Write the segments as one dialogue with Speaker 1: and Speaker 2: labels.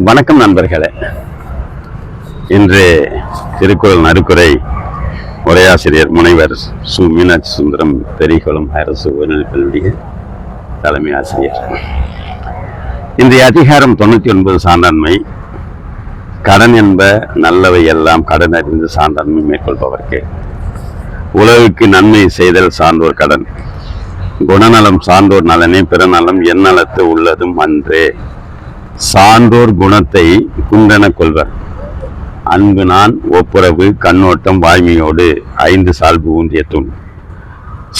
Speaker 1: வணக்கம் நண்பர்களே. இன்று திருக்குறள் நடுக்குரை உரையாசிரியர் முனைவர் சு மீனாட்சி சுந்தரம் பெரியகுளம் அரசு உயர்நிலைப் பள்ளியுடைய தலைமை ஆசிரியர். இன்றைய அதிகாரம் 99 சான்றாண்மை. கடன் என்ப நல்லவை எல்லாம் கடன் அறிந்து சான்றாண்மை மேற்கொள்பவர்க்கு. உலகுக்கு நன்மை செய்தல் சான்றோர் கடன். குணநலம் சான்றோர் நலனே, பிறநலம் எந்நலத்து உள்ளதும் அன்றே. சான்றோர் குணத்தை குன்றென கொள்வர். அன்பு நான், ஒப்புரவு, கண்ணோட்டம், வாய்மையோடு 5 சால்பு ஊன்றிய தூண்.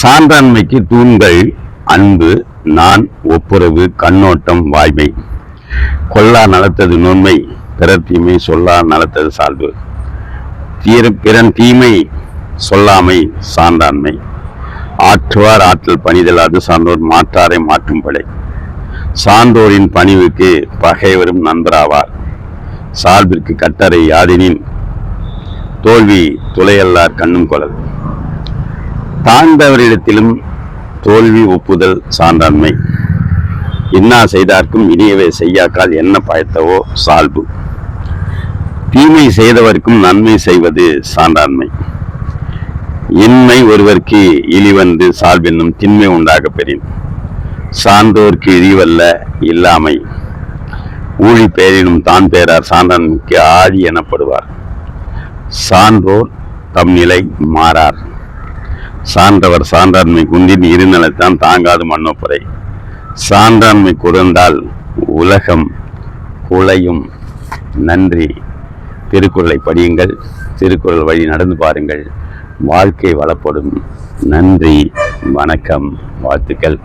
Speaker 1: சான்றாண்மைக்கு தூண்கள் அன்பு, நான், ஒப்புரவு, கண்ணோட்டம், வாய்மை. கொல்லா நலத்தது நுண்மை, பிறர் தீமை சொல்லா நலத்தது சால்பு. பிறன் தீமை சொல்லாமை சான்றாண்மை. ஆற்றுவார் ஆற்றல் பணிதல், அது சான்றோர் மாற்றாரை மாற்றும் படை. சான்றோரின் பணிவுக்கு பகைவரும் நண்பராவார். சால்பிற்கு கட்டரை யாதினின் தோல்வி துளையல்லார் கண்ணும் கொளல். தாழ்ந்தவரிடத்திலும் தோல்வி ஒப்புதல் சான்றாண்மை. இன்னா செய்தார்க்கும் இனியவை செய்யாக்கால் என்ன பயத்தவோ சால்பு. தீமை செய்தவர்க்கும் நன்மை செய்வது சான்றாண்மை. இன்மை ஒருவர்க்கு இழிவன்று சால்பென்னும் திண்மை உண்டாக பெறின். சான்றோர்க்கு இழிவல்ல இல்லாமை. ஊழி பேரினும் தான் பேரார் சான்றாண்மைக்கு ஆழி எனப்படுவார். சான்றோர் தம் நிலை மாறார். சான்றவர் சான்றாண்மை குன்றின் இருநிலைத்தான் தாங்காது மன்னோப்பறை. சான்றாண்மை குறைந்தால் உலகம் குலையும். நன்றி. திருக்குறளை படியுங்கள், திருக்குறள் வழி நடந்து பாருங்கள், வாழ்க்கை வளப்படும். நன்றி, வணக்கம், வாழ்த்துக்கள்.